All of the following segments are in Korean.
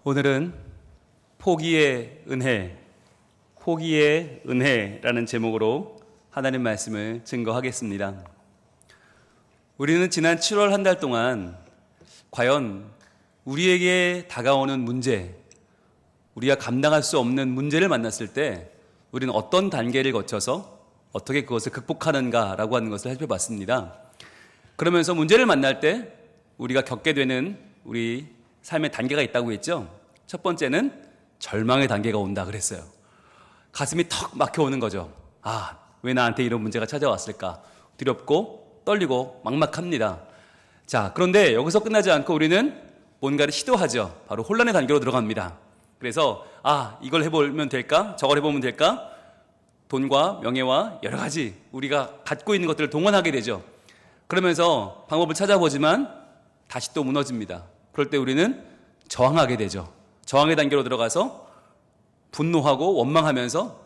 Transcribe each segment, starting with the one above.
오늘은 포기의 은혜라는 제목으로 하나님 말씀을 증거하겠습니다. 우리는 지난 7월 한 달 동안 과연 우리에게 다가오는 문제, 우리가 감당할 수 없는 문제를 만났을 때 우리는 어떤 단계를 거쳐서 어떻게 그것을 극복하는가라고 하는 것을 살펴봤습니다. 그러면서 문제를 만날 때 우리가 겪게 되는 우리 삶의 단계가 있다고 했죠. 첫 번째는 절망의 단계가 온다 그랬어요. 가슴이 턱 막혀오는 거죠. 왜 나한테 이런 문제가 찾아왔을까? 두렵고 떨리고 막막합니다. 자, 그런데 여기서 끝나지 않고 우리는 뭔가를 시도하죠. 바로 혼란의 단계로 들어갑니다. 그래서 이걸 해보면 될까? 저걸 해보면 될까? 돈과 명예와 여러 가지 우리가 갖고 있는 것들을 동원하게 되죠. 그러면서 방법을 찾아보지만 다시 또 무너집니다. 그럴 때 우리는 저항하게 되죠. 저항의 단계로 들어가서 분노하고 원망하면서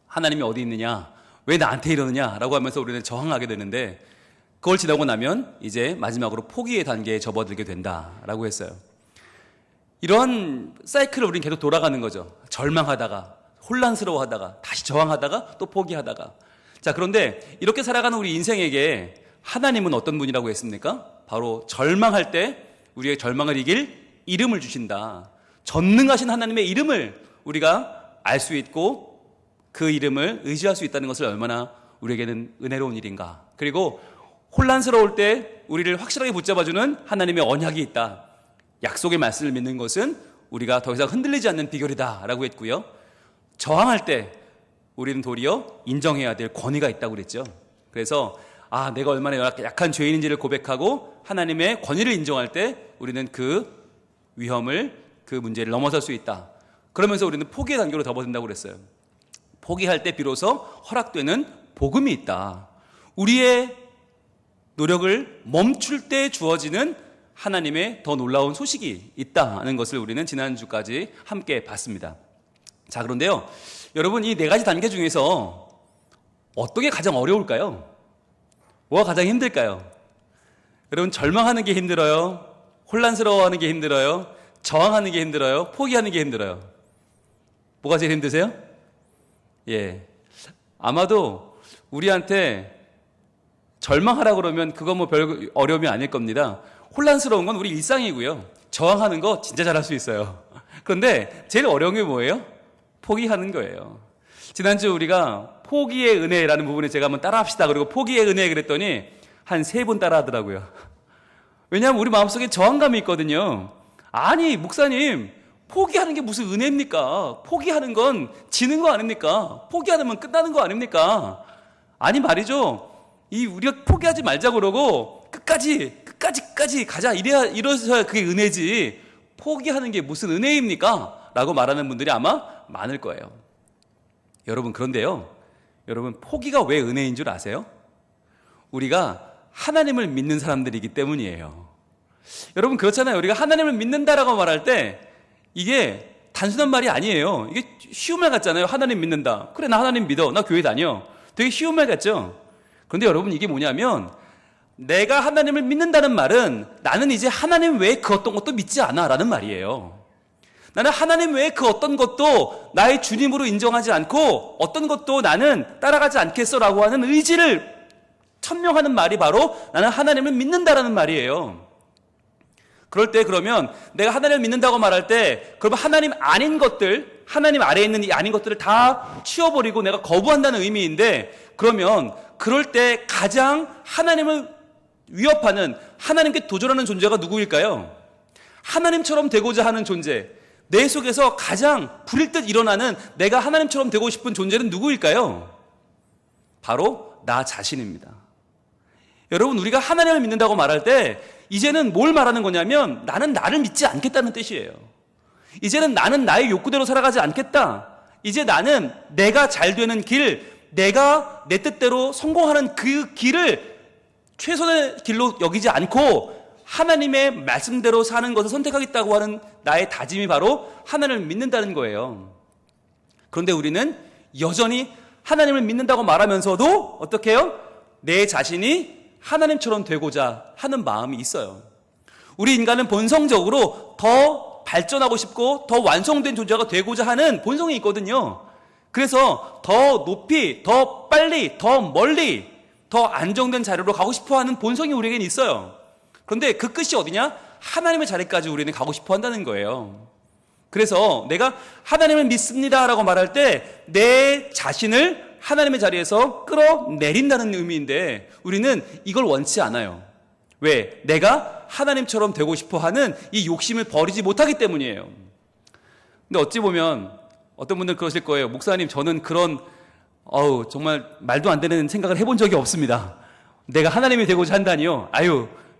하나님이 어디 있느냐, 왜 나한테 이러느냐 라고 하면서 우리는 저항하게 되는데, 그걸 지나고 나면 이제 마지막으로 포기의 단계에 접어들게 된다라고 했어요. 이러한 사이클을 우리는 계속 돌아가는 거죠. 절망하다가 혼란스러워하다가 다시 저항하다가 또 포기하다가. 자, 그런데 이렇게 살아가는 우리 인생에게 하나님은 어떤 분이라고 했습니까? 바로 절망할 때 우리의 절망을 이길 이름을 주신다. 전능하신 하나님의 이름을 우리가 알 수 있고 그 이름을 의지할 수 있다는 것을 얼마나 우리에게는 은혜로운 일인가. 그리고 혼란스러울 때 우리를 확실하게 붙잡아주는 하나님의 언약이 있다. 약속의 말씀을 믿는 것은 우리가 더 이상 흔들리지 않는 비결이다 라고 했고요. 저항할 때 우리는 도리어 인정해야 될 권위가 있다고 그랬죠. 그래서 내가 얼마나 약한 죄인인지를 고백하고 하나님의 권위를 인정할 때 우리는 그 위험을, 그 문제를 넘어설 수 있다. 그러면서 우리는 포기의 단계로 접어든다고 그랬어요. 포기할 때 비로소 허락되는 복음이 있다. 우리의 노력을 멈출 때 주어지는 하나님의 더 놀라운 소식이 있다는 것을 우리는 지난주까지 함께 봤습니다. 자, 그런데요, 여러분, 이 네 가지 단계 중에서 어떤 게 가장 어려울까요? 뭐가 가장 힘들까요? 여러분, 절망하는 게 힘들어요? 혼란스러워하는 게 힘들어요? 저항하는 게 힘들어요? 포기하는 게 힘들어요? 뭐가 제일 힘드세요? 아마도 우리한테 절망하라 그러면 그거 별 어려움이 아닐 겁니다. 혼란스러운 건 우리 일상이고요. 저항하는 거 진짜 잘할 수 있어요. 그런데 제일 어려운 게 뭐예요? 포기하는 거예요. 지난주 우리가 포기의 은혜라는 부분에 제가 한번 따라합시다. 그리고 포기의 은혜 그랬더니 한 3번 따라 하더라고요. 왜냐하면 우리 마음속에 저항감이 있거든요. 아니, 목사님, 포기하는 게 무슨 은혜입니까? 포기하는 건 지는 거 아닙니까? 포기하면 끝나는 거 아닙니까? 아니 말이죠. 우리가 포기하지 말자고 그러고 끝까지 가자. 이러셔야 그게 은혜지. 포기하는 게 무슨 은혜입니까? 라고 말하는 분들이 아마 많을 거예요. 여러분, 그런데요. 여러분, 포기가 왜 은혜인 줄 아세요? 우리가 하나님을 믿는 사람들이기 때문이에요. 여러분, 그렇잖아요. 우리가 하나님을 믿는다라고 말할 때 이게 단순한 말이 아니에요. 이게 쉬운 말 같잖아요. 하나님 믿는다. 그래, 나 하나님 믿어. 나 교회 다녀. 되게 쉬운 말 같죠? 그런데 여러분, 이게 뭐냐면 내가 하나님을 믿는다는 말은 나는 이제 하나님 외에 그 어떤 것도 믿지 않아 라는 말이에요. 나는 하나님 외에 그 어떤 것도 나의 주님으로 인정하지 않고 어떤 것도 나는 따라가지 않겠어 라고 하는 의지를 천명하는 말이 바로 나는 하나님을 믿는다라는 말이에요. 그럴 때 그러면 내가 하나님을 믿는다고 말할 때 그러면 하나님 아닌 것들, 하나님 아래에 있는 이 아닌 것들을 다 치워버리고 내가 거부한다는 의미인데, 그러면 그럴 때 가장 하나님을 위협하는, 하나님께 도전하는 존재가 누구일까요? 하나님처럼 되고자 하는 존재, 내 속에서 가장 불일 듯 일어나는 내가 하나님처럼 되고 싶은 존재는 누구일까요? 바로 나 자신입니다. 여러분, 우리가 하나님을 믿는다고 말할 때 이제는 뭘 말하는 거냐면 나는 나를 믿지 않겠다는 뜻이에요. 이제는 나는 나의 욕구대로 살아가지 않겠다. 이제 나는 내가 잘 되는 길, 내가 내 뜻대로 성공하는 그 길을 최선의 길로 여기지 않고 하나님의 말씀대로 사는 것을 선택하겠다고 하는 나의 다짐이 바로 하나님을 믿는다는 거예요. 그런데 우리는 여전히 하나님을 믿는다고 말하면서도 어떻게 해요? 내 자신이 하나님처럼 되고자 하는 마음이 있어요. 우리 인간은 본성적으로 더 발전하고 싶고 더 완성된 존재가 되고자 하는 본성이 있거든요. 그래서 더 높이, 더 빨리, 더 멀리, 더 안정된 자리로 가고 싶어하는 본성이 우리에겐 있어요. 그런데 그 끝이 어디냐? 하나님의 자리까지 우리는 가고 싶어 한다는 거예요. 그래서 내가 하나님을 믿습니다라고 말할 때 내 자신을 하나님의 자리에서 끌어내린다는 의미인데 우리는 이걸 원치 않아요. 왜? 내가 하나님처럼 되고 싶어 하는 이 욕심을 버리지 못하기 때문이에요. 근데 어찌 보면 어떤 분들 그러실 거예요. 목사님, 저는 그런 정말 말도 안 되는 생각을 해본 적이 없습니다. 내가 하나님이 되고자 한다니요?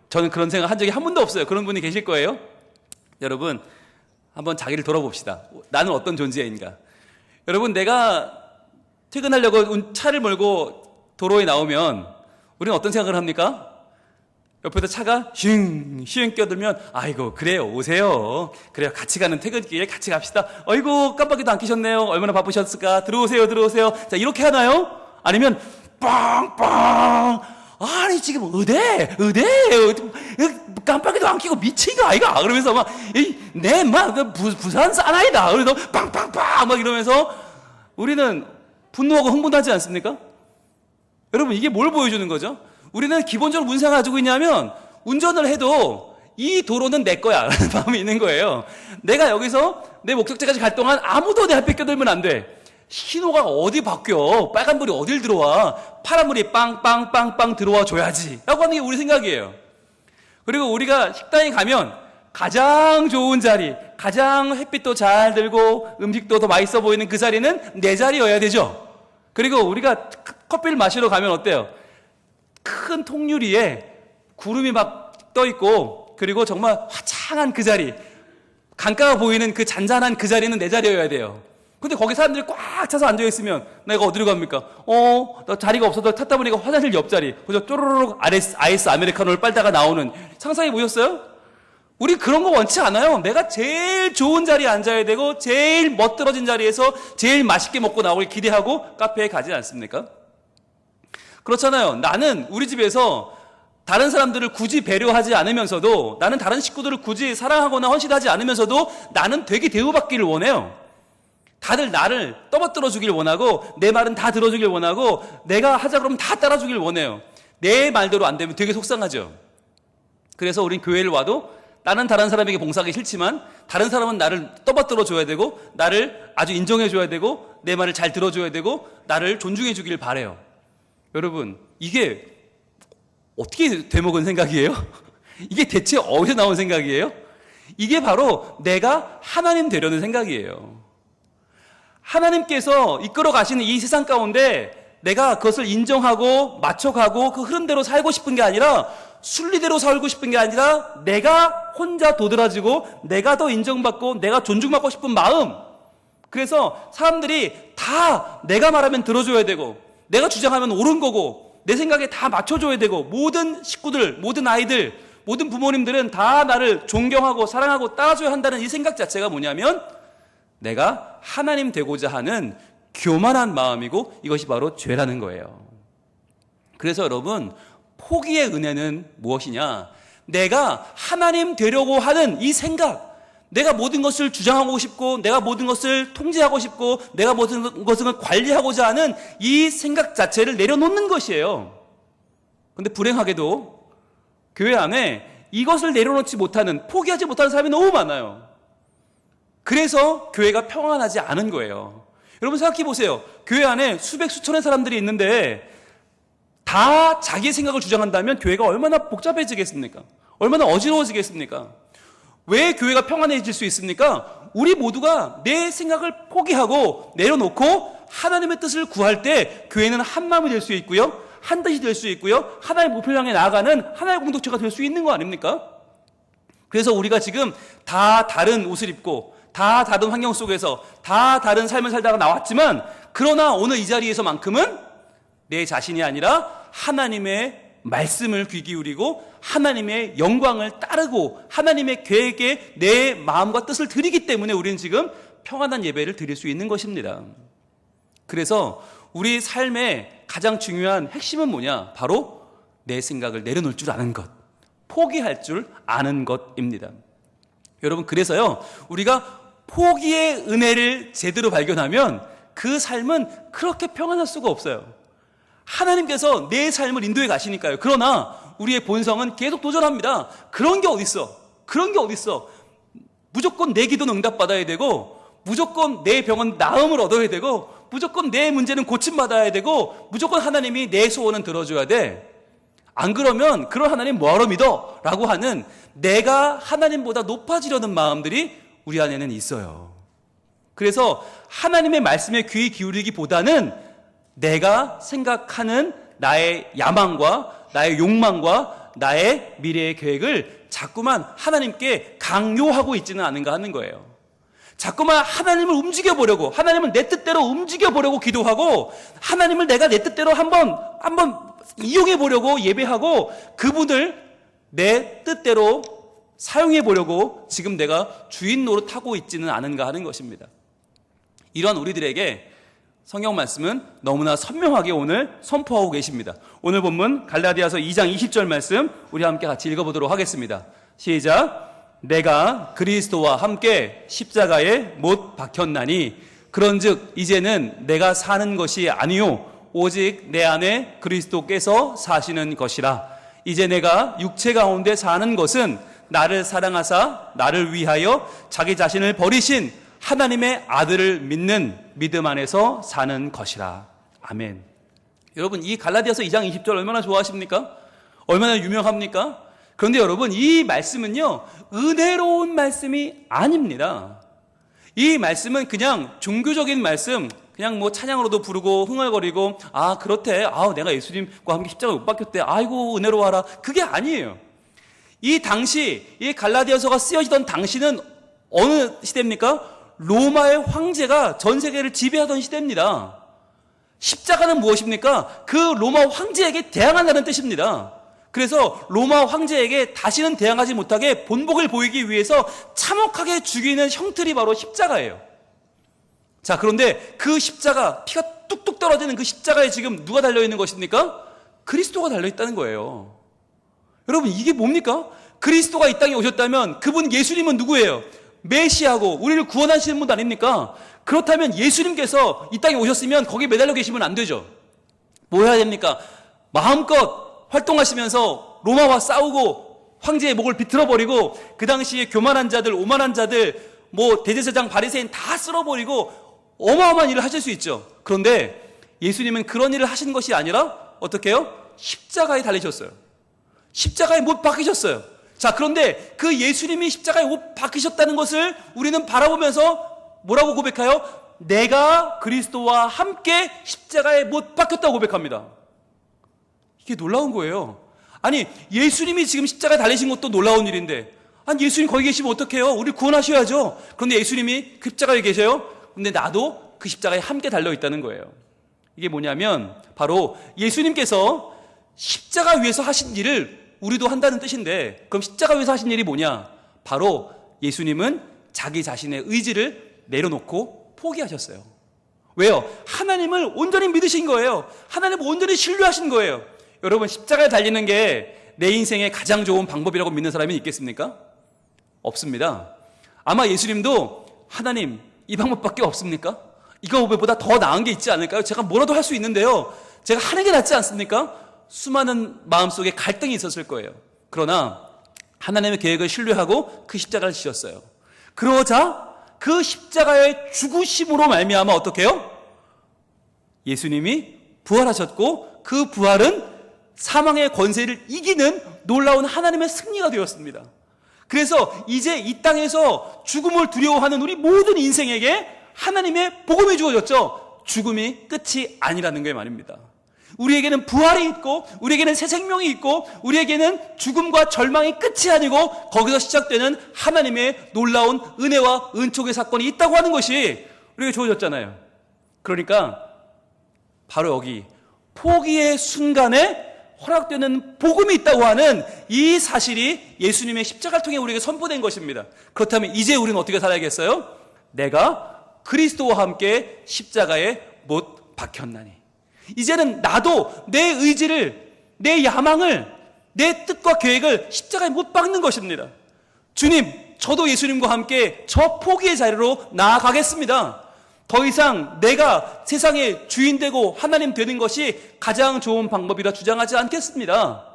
저는 그런 생각 한 적이 한 번도 없어요. 그런 분이 계실 거예요. 여러분, 한번 자기를 돌아봅시다. 나는 어떤 존재인가? 여러분, 내가 퇴근하려고 차를 몰고 도로에 나오면 우리는 어떤 생각을 합니까? 옆에서 차가 슝 껴들면 아이고 그래요, 오세요. 그래요, 같이 가는 퇴근길 같이 갑시다. 아이고 깜빡이도 안 끼셨네요. 얼마나 바쁘셨을까. 들어오세요. 자, 이렇게 하나요? 아니면 빵빵, 아니 지금 의대 깜빡이도 안 끼고 미친 거 아이가? 그러면서 막 부산 사나이다. 그래서 빵빵빵 막 이러면서 우리는 분노하고 흥분하지 않습니까? 여러분, 이게 뭘 보여주는 거죠? 우리는 기본적으로 무슨 생각을 가지고 있냐면 운전을 해도 이 도로는 내 거야 라는 마음이 있는 거예요. 내가 여기서 내 목적지까지 갈 동안 아무도 내 앞에 껴들면 안 돼. 신호가 어디 바뀌어, 빨간불이 어딜 들어와, 파란불이 빵빵빵빵 들어와 줘야지 라고 하는 게 우리 생각이에요. 그리고 우리가 식당에 가면 가장 좋은 자리, 가장 햇빛도 잘 들고 음식도 더 맛있어 보이는 그 자리는 내 자리여야 되죠. 그리고 우리가 커피를 마시러 가면 어때요? 큰 통유리에 구름이 막 떠있고 그리고 정말 화창한 그 자리, 강가가 보이는 그 잔잔한 그 자리는 내 자리여야 돼요. 근데 거기 사람들이 꽉 차서 앉아있으면 내가 어디로 갑니까? 나 자리가 없어서 탔다 보니까 화장실 옆자리, 그저 쪼르르륵 아이스 아메리카노를 빨다가 나오는, 상상해 보셨어요? 우리 그런 거 원치 않아요. 내가 제일 좋은 자리에 앉아야 되고 제일 멋들어진 자리에서 제일 맛있게 먹고 나오길 기대하고 카페에 가지 않습니까? 그렇잖아요. 나는 우리 집에서 다른 사람들을 굳이 배려하지 않으면서도, 나는 다른 식구들을 굳이 사랑하거나 헌신하지 않으면서도 나는 되게 대우받기를 원해요. 다들 나를 떠받들어 주길 원하고 내 말은 다 들어주길 원하고 내가 하자 그러면 다 따라주길 원해요. 내 말대로 안 되면 되게 속상하죠. 그래서 우린 교회를 와도 나는 다른 사람에게 봉사하기 싫지만 다른 사람은 나를 떠받들어 줘야 되고 나를 아주 인정해 줘야 되고 내 말을 잘 들어줘야 되고 나를 존중해 주길 바래요. 여러분, 이게 어떻게 되먹은 생각이에요? 이게 대체 어디서 나온 생각이에요? 이게 바로 내가 하나님 되려는 생각이에요. 하나님께서 이끌어 가시는 이 세상 가운데 내가 그것을 인정하고 맞춰가고 그 흐름대로 살고 싶은 게 아니라, 순리대로 살고 싶은 게 아니라 내가 혼자 도드라지고 내가 더 인정받고 내가 존중받고 싶은 마음. 그래서 사람들이 다 내가 말하면 들어줘야 되고 내가 주장하면 옳은 거고 내 생각에 다 맞춰줘야 되고, 모든 식구들, 모든 아이들, 모든 부모님들은 다 나를 존경하고 사랑하고 따라줘야 한다는 이 생각 자체가 뭐냐면 내가 하나님 되고자 하는 교만한 마음이고 이것이 바로 죄라는 거예요. 그래서 여러분, 포기의 은혜는 무엇이냐? 내가 하나님 되려고 하는 이 생각, 내가 모든 것을 주장하고 싶고 내가 모든 것을 통제하고 싶고 내가 모든 것을 관리하고자 하는 이 생각 자체를 내려놓는 것이에요. 그런데 불행하게도 교회 안에 이것을 내려놓지 못하는, 포기하지 못하는 사람이 너무 많아요. 그래서 교회가 평안하지 않은 거예요. 여러분 생각해 보세요. 교회 안에 수백 수천의 사람들이 있는데 다 자기의 생각을 주장한다면 교회가 얼마나 복잡해지겠습니까? 얼마나 어지러워지겠습니까? 왜 교회가 평안해질 수 있습니까? 우리 모두가 내 생각을 포기하고 내려놓고 하나님의 뜻을 구할 때 교회는 한 마음이 될 수 있고요, 한 뜻이 될 수 있고요, 하나의 목표를 향해 나아가는 하나의 공동체가 될 수 있는 거 아닙니까? 그래서 우리가 지금 다 다른 옷을 입고 다 다른 환경 속에서 다 다른 삶을 살다가 나왔지만, 그러나 오늘 이 자리에서만큼은 내 자신이 아니라 하나님의 말씀을 귀 기울이고 하나님의 영광을 따르고 하나님의 계획에 내 마음과 뜻을 드리기 때문에 우리는 지금 평안한 예배를 드릴 수 있는 것입니다. 그래서 우리 삶의 가장 중요한 핵심은 뭐냐? 바로 내 생각을 내려놓을 줄 아는 것, 포기할 줄 아는 것입니다. 여러분, 그래서요, 우리가 포기의 은혜를 제대로 발견하면 그 삶은 그렇게 평안할 수가 없어요. 하나님께서 내 삶을 인도해 가시니까요. 그러나 우리의 본성은 계속 도전합니다. 그런 게 어딨어? 그런 게 어딨어? 무조건 내 기도는 응답받아야 되고, 무조건 내 병은 나음을 얻어야 되고, 무조건 내 문제는 고침받아야 되고, 무조건 하나님이 내 소원은 들어줘야 돼. 안 그러면 그런 하나님 뭐하러 믿어? 라고 하는 내가 하나님보다 높아지려는 마음들이 우리 안에는 있어요. 그래서 하나님의 말씀에 귀 기울이기보다는 내가 생각하는 나의 야망과 나의 욕망과 나의 미래의 계획을 자꾸만 하나님께 강요하고 있지는 않은가 하는 거예요. 자꾸만 하나님을 움직여보려고, 하나님을 내 뜻대로 움직여보려고 기도하고, 하나님을 내가 내 뜻대로 한번 이용해보려고 예배하고, 그분을 내 뜻대로 사용해보려고 지금 내가 주인 노릇하고 있지는 않은가 하는 것입니다. 이런 우리들에게 성경 말씀은 너무나 선명하게 오늘 선포하고 계십니다. 오늘 본문 갈라디아서 2장 20절 말씀 우리 함께 같이 읽어보도록 하겠습니다. 시작. 내가 그리스도와 함께 십자가에 못 박혔나니 그런즉 이제는 내가 사는 것이 아니요 오직 내 안에 그리스도께서 사시는 것이라. 이제 내가 육체 가운데 사는 것은 나를 사랑하사 나를 위하여 자기 자신을 버리신 하나님의 아들을 믿는 믿음 안에서 사는 것이라. 아멘. 여러분, 이 갈라디아서 2장 20절 얼마나 좋아하십니까? 얼마나 유명합니까? 그런데 여러분, 이 말씀은요, 은혜로운 말씀이 아닙니다. 이 말씀은 그냥 종교적인 말씀, 그냥 뭐 찬양으로도 부르고 흥얼거리고, 아 그렇대, 아 내가 예수님과 함께 십자가에 못 박혔대, 아이고 은혜로워라, 그게 아니에요. 이 당시, 이 갈라디아서가 쓰여지던 당시는 어느 시대입니까? 로마의 황제가 전 세계를 지배하던 시대입니다. 십자가는 무엇입니까? 그 로마 황제에게 대항한다는 뜻입니다. 그래서 로마 황제에게 다시는 대항하지 못하게 본복을 보이기 위해서 참혹하게 죽이는 형틀이 바로 십자가예요. 자, 그런데 그 십자가, 피가 뚝뚝 떨어지는 그 십자가에 지금 누가 달려있는 것입니까? 그리스도가 달려있다는 거예요. 여러분, 이게 뭡니까? 그리스도가 이 땅에 오셨다면 그분 예수님은 누구예요? 메시아고 우리를 구원하시는 분 아닙니까? 그렇다면 예수님께서 이 땅에 오셨으면 거기에 매달려 계시면 안 되죠. 뭐 해야 됩니까? 마음껏 활동하시면서 로마와 싸우고 황제의 목을 비틀어버리고 그 당시에 교만한 자들, 오만한 자들, 뭐 대제사장, 바리새인 다 쓸어버리고 어마어마한 일을 하실 수 있죠. 그런데 예수님은 그런 일을 하신 것이 아니라 어떻게 해요? 십자가에 달리셨어요. 십자가에 못 박히셨어요. 자, 그런데 그 예수님이 십자가에 못 박히셨다는 것을 우리는 바라보면서 뭐라고 고백해요? 내가 그리스도와 함께 십자가에 못 박혔다고 고백합니다. 이게 놀라운 거예요. 아니, 예수님이 지금 십자가에 달리신 것도 놀라운 일인데, 아니 예수님 거기 계시면 어떡해요? 우리 구원하셔야죠. 그런데 예수님이 그 십자가에 계세요? 근데 나도 그 십자가에 함께 달려있다는 거예요. 이게 뭐냐면 바로 예수님께서 십자가 위에서 하신 일을 우리도 한다는 뜻인데, 그럼 십자가 위에서 하신 일이 뭐냐? 바로 예수님은 자기 자신의 의지를 내려놓고 포기하셨어요. 왜요? 하나님을 온전히 믿으신 거예요. 하나님을 온전히 신뢰하신 거예요. 여러분, 십자가에 달리는 게 내 인생의 가장 좋은 방법이라고 믿는 사람이 있겠습니까? 없습니다. 아마 예수님도 하나님, 이 방법밖에 없습니까? 이거보다 더 나은 게 있지 않을까요? 제가 뭐라도 할 수 있는데요, 제가 하는 게 낫지 않습니까? 수많은 마음속에 갈등이 있었을 거예요. 그러나 하나님의 계획을 신뢰하고 그 십자가를 지셨어요. 그러자 그 십자가의 죽으심으로 말미암아 어떻게 해요? 예수님이 부활하셨고 그 부활은 사망의 권세를 이기는 놀라운 하나님의 승리가 되었습니다. 그래서 이제 이 땅에서 죽음을 두려워하는 우리 모든 인생에게 하나님의 복음이 주어졌죠. 죽음이 끝이 아니라는 게 말입니다. 우리에게는 부활이 있고, 우리에게는 새 생명이 있고, 우리에게는 죽음과 절망이 끝이 아니고 거기서 시작되는 하나님의 놀라운 은혜와 은총의 사건이 있다고 하는 것이 우리에게 주어졌잖아요. 그러니까 바로 여기 포기의 순간에 허락되는 복음이 있다고 하는 이 사실이 예수님의 십자가를 통해 우리에게 선포된 것입니다. 그렇다면 이제 우리는 어떻게 살아야겠어요? 내가 그리스도와 함께 십자가에 못 박혔나니, 이제는 나도 내 의지를, 내 야망을, 내 뜻과 계획을 십자가에 못 박는 것입니다. 주님, 저도 예수님과 함께 저 포기의 자리로 나아가겠습니다. 더 이상 내가 세상의 주인 되고 하나님 되는 것이 가장 좋은 방법이라 주장하지 않겠습니다.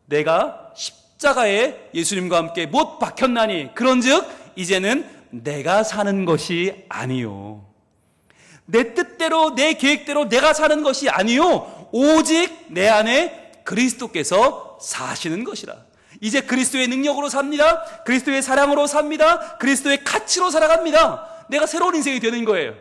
내가 십자가에 예수님과 함께 못 박혔나니 그런즉 이제는 내가 사는 것이 아니요, 내 뜻대로 내 계획대로 내가 사는 것이 아니요, 오직 내 안에 그리스도께서 사시는 것이라. 이제 그리스도의 능력으로 삽니다. 그리스도의 사랑으로 삽니다. 그리스도의 가치로 살아갑니다. 내가 새로운 인생이 되는 거예요.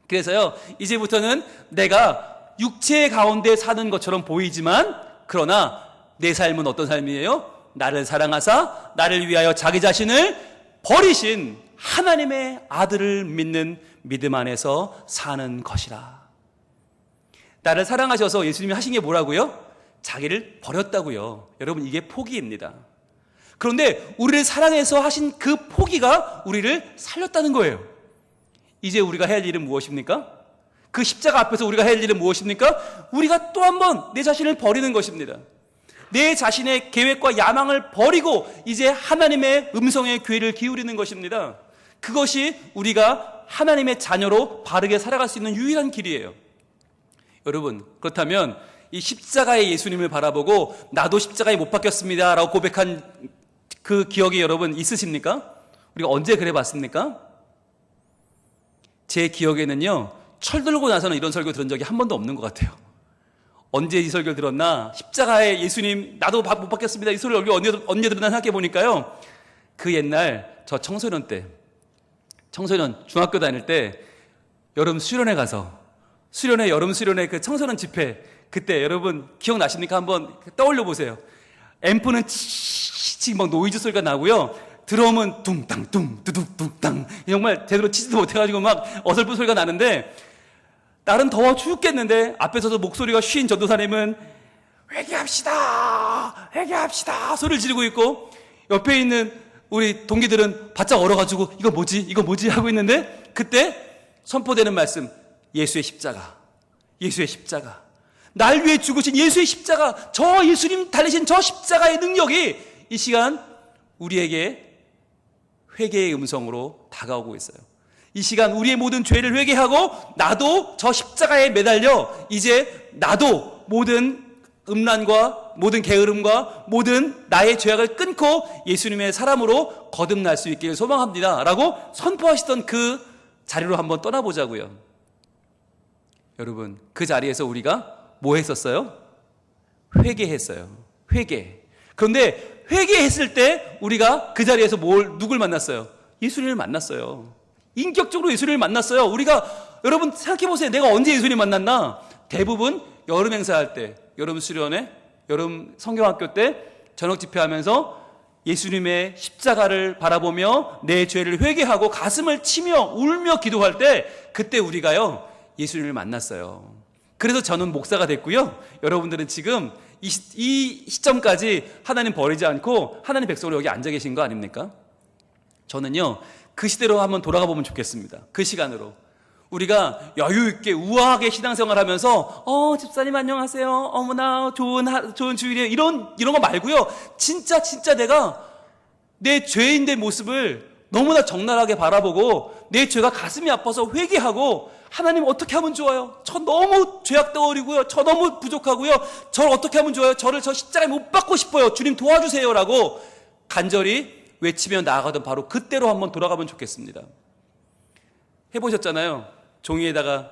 그래서요, 이제부터는 내가 육체 가운데 사는 것처럼 보이지만 그러나 내 삶은 어떤 삶이에요? 나를 사랑하사 나를 위하여 자기 자신을 버리신 하나님의 아들을 믿는 믿음 안에서 사는 것이라. 나를 사랑하셔서 예수님이 하신 게 뭐라고요? 자기를 버렸다고요. 여러분, 이게 포기입니다. 그런데 우리를 사랑해서 하신 그 포기가 우리를 살렸다는 거예요. 이제 우리가 해야 할 일은 무엇입니까? 그 십자가 앞에서 우리가 해야 할 일은 무엇입니까? 우리가 또 한 번 내 자신을 버리는 것입니다. 내 자신의 계획과 야망을 버리고 이제 하나님의 음성에 귀를 기울이는 것입니다. 그것이 우리가 하나님의 자녀로 바르게 살아갈 수 있는 유일한 길이에요. 여러분, 그렇다면 이 십자가의 예수님을 바라보고 나도 십자가에 못 박혔습니다 라고 고백한 그 기억이 여러분 있으십니까? 우리가 언제 그래 봤습니까? 제 기억에는요, 철 들고 나서는 이런 설교 들은 적이 한 번도 없는 것 같아요. 언제 이 설교를 들었나? 십자가의 예수님 나도 못 박혔습니다 이 소리를 언제 들었나 생각해 보니까요, 그 옛날 저 청소년 중학교 다닐 때 여름 수련회 가서 여름 수련회 그 청소년 집회, 그때 여러분 기억나십니까? 한번 떠올려 보세요. 앰프는 치치치 막 노이즈 소리가 나고요, 드럼은 둥땅 둥 두둑 둥땅, 정말 제대로 치지도 못해가지고 막 어설픈 소리가 나는데, 날은 더워 죽겠는데 앞에 서서 목소리가 쉰 전도사님은 회개합시다 소리를 지르고 있고, 옆에 있는 우리 동기들은 바짝 얼어가지고 이거 뭐지 하고 있는데, 그때 선포되는 말씀, 예수의 십자가, 날 위해 죽으신 예수의 십자가, 저 예수님 달리신 저 십자가의 능력이 이 시간 우리에게 회개의 음성으로 다가오고 있어요. 이 시간 우리의 모든 죄를 회개하고 나도 저 십자가에 매달려 이제 나도 모든 음란과 모든 게으름과 모든 나의 죄악을 끊고 예수님의 사람으로 거듭날 수 있기를 소망합니다 라고 선포하시던 그 자리로 한번 떠나보자고요. 여러분, 그 자리에서 우리가 뭐 했었어요? 회개했어요. 그런데 회개했을 때 우리가 그 자리에서 누굴 만났어요? 예수님을 만났어요. 인격적으로 예수님을 만났어요. 우리가, 여러분 생각해보세요. 내가 언제 예수님 만났나? 대부분 여름 행사할 때, 여름 수련회, 여름 성경학교 때 저녁 집회하면서 예수님의 십자가를 바라보며 내 죄를 회개하고 가슴을 치며 울며 기도할 때, 그때 우리가요 예수님을 만났어요. 그래서 저는 목사가 됐고요, 여러분들은 지금 이 시점까지 하나님 버리지 않고 하나님 백성으로 여기 앉아 계신 거 아닙니까? 저는요 그 시대로 한번 돌아가 보면 좋겠습니다. 그 시간으로 우리가 여유 있게 우아하게 신앙생활 하면서 집사님 안녕하세요, 어머나 좋은 주일이에요, 이런 거 말고요, 진짜 내가 내 죄인 된 모습을 너무나 적나라하게 바라보고 내 죄가 가슴이 아파서 회개하고, 하나님 어떻게 하면 좋아요? 저 너무 죄악 덩어리고요, 저 너무 부족하고요, 저를 어떻게 하면 좋아요? 저를 저 십자가에 못 박고 싶어요, 주님 도와주세요 라고 간절히 외치며 나아가던 바로 그때로 한번 돌아가면 좋겠습니다. 해보셨잖아요. 종이에다가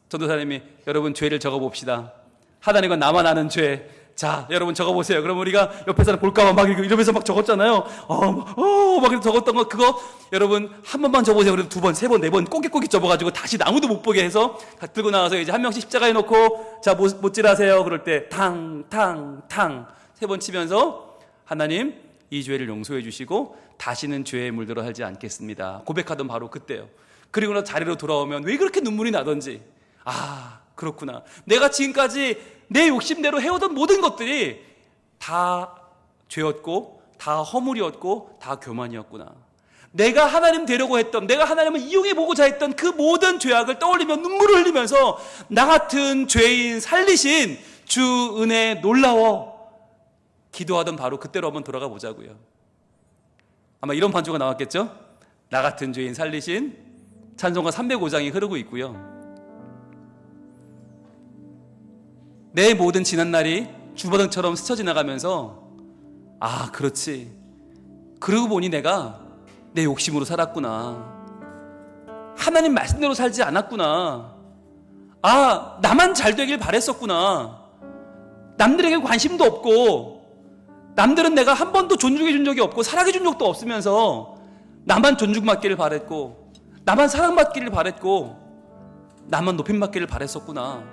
전도사님이 여러분 죄를 적어봅시다, 하나님과 나만 아는 죄, 자 여러분 적어보세요. 그럼 우리가 옆에 사람 볼까봐 막 이러면서 막 적었잖아요. 막 적었던 거, 그거 여러분 한 번만 적어보세요. 그래도 두 번, 세 번, 네 번 꼬깃꼬깃 접어가지고 다시 아무도 못 보게 해서 다 들고 나와서 이제 한 명씩 십자가에 놓고, 자 못질하세요 그럴 때 탕 세 번 치면서, 하나님 이 죄를 용서해 주시고 다시는 죄에 물들어 살지 않겠습니다 고백하던 바로 그때요. 그리고 나 자리로 돌아오면 왜 그렇게 눈물이 나던지, 그렇구나, 내가 지금까지 내 욕심대로 해오던 모든 것들이 다 죄였고 다 허물이었고 다 교만이었구나. 내가 하나님 되려고 했던, 내가 하나님을 이용해보고자 했던 그 모든 죄악을 떠올리며 눈물을 흘리면서 나 같은 죄인 살리신 주 은혜에 놀라워 기도하던 바로 그때로 한번 돌아가 보자고요. 아마 이런 반주가 나왔겠죠? 나 같은 죄인 살리신 찬송가 305장이 흐르고 있고요. 내 모든 지난날이 주버등처럼 스쳐 지나가면서 아, 그렇지. 그러고 보니 내가 내 욕심으로 살았구나. 하나님 말씀대로 살지 않았구나. 아, 나만 잘 되길 바랬었구나. 남들에게 관심도 없고, 남들은 내가 한 번도 존중해 준 적이 없고 사랑해 준 적도 없으면서 나만 존중받기를 바랬고, 나만 사랑받기를 바랬고, 나만 높임받기를 바랬었구나.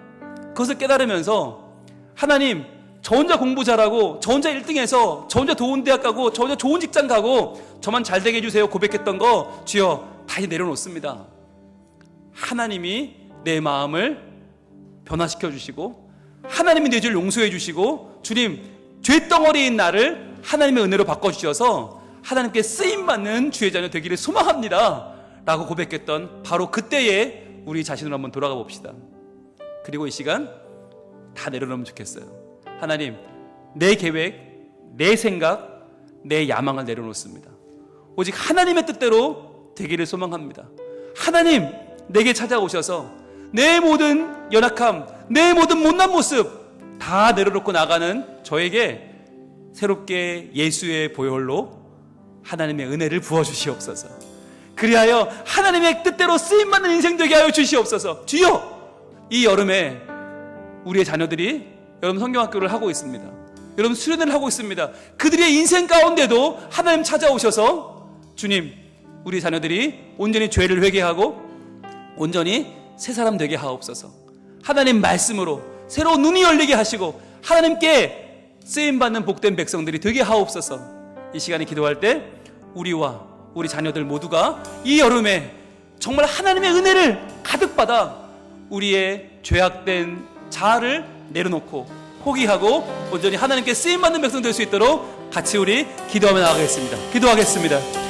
그것을 깨달으면서 하나님, 저 혼자 공부 잘하고, 저 혼자 1등해서, 저 혼자 좋은 대학 가고, 저 혼자 좋은 직장 가고, 저만 잘 되게 해주세요 고백했던 거 주여 다 내려놓습니다. 하나님이 내 마음을 변화시켜 주시고, 하나님이 내 죄를 용서해 주시고, 주님, 죄덩어리인 나를 하나님의 은혜로 바꿔주셔서 하나님께 쓰임받는 주의 자녀 되기를 소망합니다 라고 고백했던 바로 그때에 우리 자신으로 한번 돌아가 봅시다. 그리고 이 시간 다 내려놓으면 좋겠어요. 하나님, 내 계획, 내 생각, 내 야망을 내려놓습니다. 오직 하나님의 뜻대로 되기를 소망합니다. 하나님, 내게 찾아오셔서 내 모든 연약함, 내 모든 못난 모습 다 내려놓고 나가는 저에게 새롭게 예수의 보혈로 하나님의 은혜를 부어주시옵소서. 그리하여 하나님의 뜻대로 쓰임받는 인생 되게 하여 주시옵소서. 주여, 이 여름에 우리의 자녀들이 여러분 성경학교를 하고 있습니다. 여러분 수련회를 하고 있습니다. 그들의 인생 가운데도 하나님 찾아오셔서 주님, 우리 자녀들이 온전히 죄를 회개하고 온전히 새 사람 되게 하옵소서. 하나님 말씀으로 새로운 눈이 열리게 하시고 하나님께 쓰임받는 복된 백성들이 되게 하옵소서. 이 시간에 기도할 때 우리와 우리 자녀들 모두가 이 여름에 정말 하나님의 은혜를 가득 받아 우리의 죄악된 자아를 내려놓고 포기하고 온전히 하나님께 쓰임받는 백성 될 수 있도록 같이 우리 기도하며 나가겠습니다. 기도하겠습니다.